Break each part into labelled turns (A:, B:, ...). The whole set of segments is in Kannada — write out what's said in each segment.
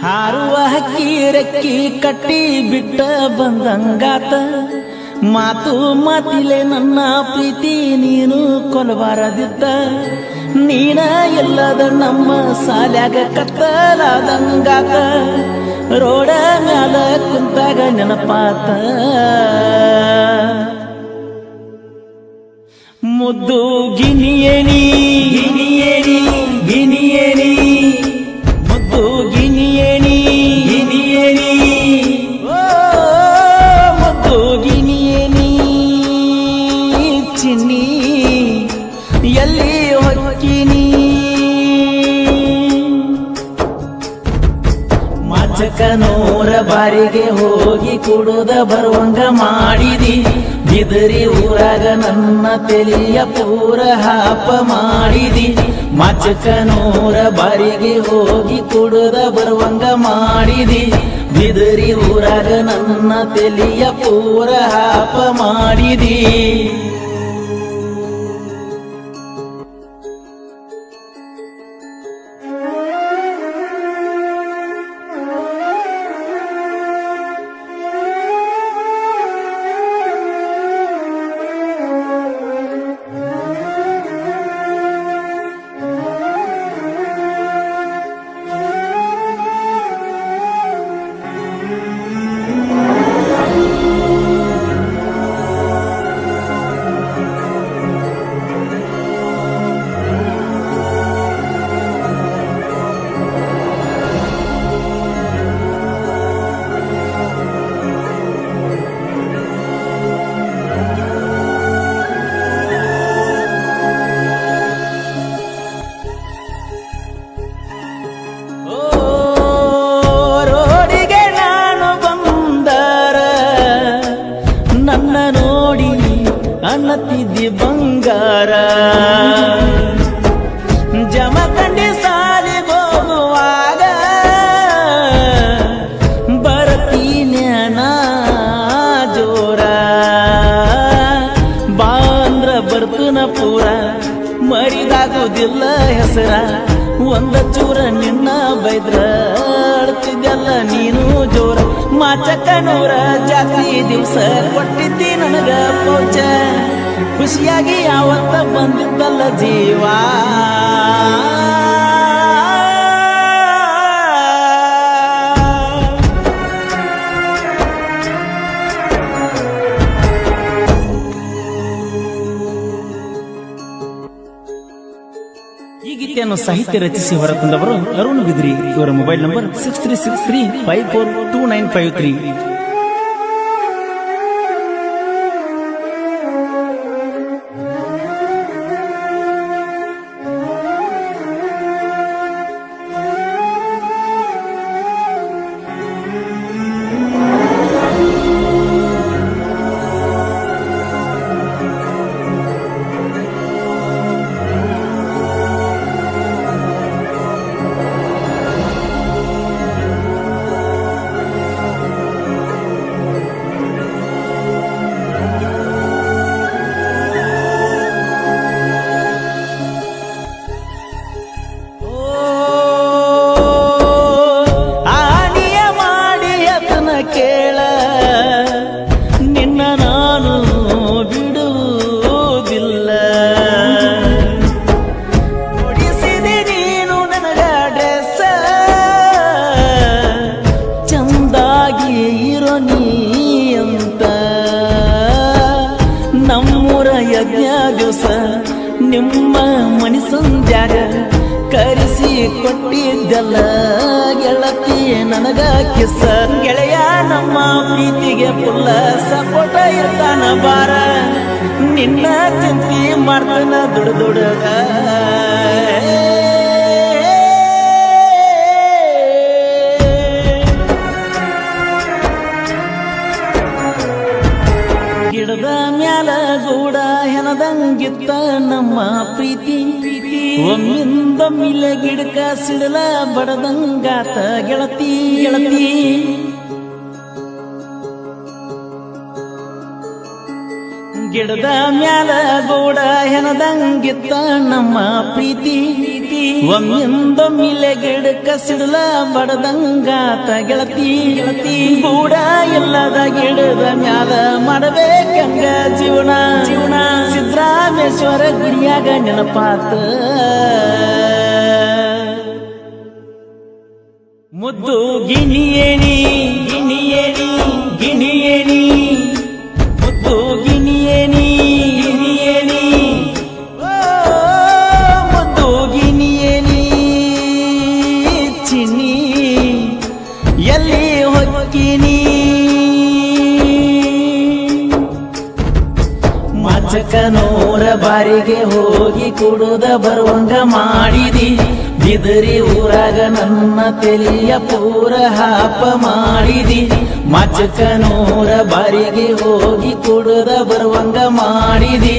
A: ಹಾರುವ ಹಕ್ಕಿ ರೆಕ್ಕಿ ಕಟ್ಟಿ ಬಿಟ್ಟ ಬಂದಂಗಾತ ಮಾತು ಮಾತಿಲೆ ನನ್ನ ಪ್ರೀತಿ ನೀನು ಕೊಲಬಾರದಿದ್ದ ನೀನ ಎಲ್ಲದ ನಮ್ಮ ಸಾಲ್ಯಾಗ ಕತ್ತಲಾದಂಗಾತ ರೋಡ ಮ್ಯಾಲ ಕುಂತಾಗ ನೆನಪಾತ ಮುದ್ದು ಗಿನಿಯೇನಿ ಗಿನಿಯೇನಿ ಗಿನಿಯೇನಿ ಮುದ್ದು ಗಿನಿಯೇನಿ ಗಿನಿಯೇನಿ ಓ ಮುದ್ದು ಗಿನಿಯೇನಿ ಚಿನ್ನಿ ಎಲ್ಲಿ ಹೊಕ್ಕಿನಿ ಮಾಚಕನೂರ ಬಾರಿಗೆ ಹೋಗಿ ಕುಡುದ ಬರುವಂಗ ಮಾಡಿದಿ ಬಿದರಿ ಊರಾಗ ನನ್ನ ತೆಲಿಯ ಪೂರ ಹಾಪ ಮಾಡಿದಿ ಮಾಚಕನೂರ ಬಾರಿಗೆ ಹೋಗಿ ಕುಡುದ ಬರುವಂಗ ಮಾಡಿದಿ ಬಿದರಿ ಊರಾಗ ನನ್ನ ತೆಲಿಯ ಪೂರ ಹಾಪ ಮಾಡಿದಿ ಅನ್ನತ್ತಿದ್ದಿ ಬಂಗಾರ ಜಮಖಂಡಿ ಸಾಲಿಗೋಗುವಾಗ ಬರತೀನ್ಯಾನ ಜೋರ ಬಾಂದ್ರ ಬರ್ತನ ಪೂರ ಮರಿದಾಗುದಿಲ್ಲ ಹೆಸರ ಒಂದ ಚೂರ ನಿನ್ನ ಬೈದ್ರ ಅಳ್ತಿದ್ದಲ್ಲ ನೀನು ಜೋರ ಮಾಚಕನೂರ ಜಾತ್ರಿ ದಿವಸ ಕೊಟ್ಟಿದ್ದಿ ನನಗ ಪೌಚ ಖುಷಿಯಾಗಿ ಯಾವತ್ತ ಬಂದಿದ್ದಲ್ಲ ಜೀವ ಈ ಗೀತೆಯನ್ನು ಸಾಹಿತ್ಯ ರಚಿಸಿ ಹೊರತಂದವರು ಅರುಣ್ ಬಿದ್ರಿ. ಇವರ ಮೊಬೈಲ್ ನಂಬರ್ 6363542953. ಕೇಳ ನಿನ್ನ ನಾನು ಬಿಡುವುದಿಲ್ಲ ಕೊಡಿಸಿದೆ ನೀನು ನನಗ ಡ್ರೆಸ್ ಚಂದಾಗಿ ಇರೋ ನೀ ಅಂತ ನಮ್ಮೂರ ಯಜ್ಞ ದಿವಸ ನಿಮ್ಮ ಮನಿ ಸಂಧ್ಯಾಗ ಕರೆಸಿ ಕೊಟ್ಟಿದ್ದಲ್ಲ ಗೆಳತಿ ನನಗ ಕಿಸ್ಸ ಗೆಳೆಯ ನಮ್ಮ ಪ್ರೀತಿಗೆ ಫುಲ್ಲ ಸಪೋರ್ಟ ಇರ್ತಾನ ಬಾರ ನಿನ್ನ ಚಿಂತಿ ಮಾಡ್ತಾನ ದುಡ್ದುಡಗ ಗಿಡದ ಮ್ಯಾಲ ಗೂಡ ಹೆಣದಂಗಿತ್ತ ನಮ್ಮ ಪ್ರೀತಿ ಒಮ್ಮಿಂದೊಮ್ಮಿಲೆ ಗಿಡಕ ಸಿಡಲ ಬಡದಂಗಾತ ಗೆಳತಿ ಗೆಳತಿ ಗಿಡದ ಮ್ಯಾಲ ಗೂಡ ಹೆಣದಂಗಿತ್ತ ನಮ್ಮ ಪ್ರೀತಿ ಒಮ್ಮಿಂದೊಮ್ಮಿಲೆ ಗಿಡಕ್ಕ ಸಿಡಲ ಬಡದಂಗಾತ ಗೆಳತಿ ಗೂಡ ಇಲ್ಲದ ಗಿಡದ ಮ್ಯಾಲ ಮಾಡಬೇಕಂಗ ಜೀವನ ಸಿದ್ರಾಮೇಶ್ವರ ಗುಡಿಯಾಗ ನೆನಪಾತ ಮುದ್ದು ಗಿಣಿಯೇಣಿ ಮುದ್ದು ಗಿಣಿಯೇಣಿ ಮುದ್ದು ಗಿಣಿಯೇಣಿ ಚಿನ್ನಿ ಎಲ್ಲಿ ಹೊಕ್ಕಿನಿ ಮಚಕನೂರ ಬಾರಿಗೆ ಹೋಗಿ ಕುಡುದ ಬರುವಂಗ ಮಾಡಿದಿ ಬಿದರಿ ಊರಾಗ ನನ್ನ ತೆಲಿಯ ಪೂರ ಹಾಪ ಮಾಡಿದಿ ಮಚಕನೂರ ಬಾರಿಗೆ ಹೋಗಿ ಕುಡುದ ಬರುವಂಗ ಮಾಡಿದಿ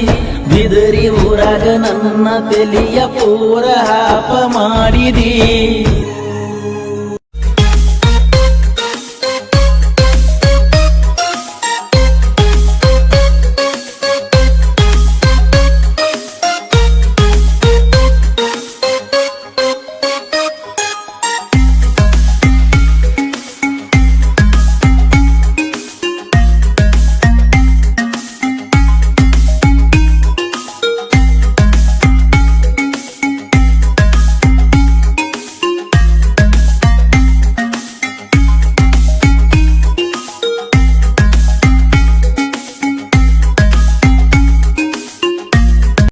A: ಬಿದರಿ ಊರಾಗ ನನ್ನ ತೆಲಿಯ ಪೂರ ಹಾಪ ಮಾಡಿದಿ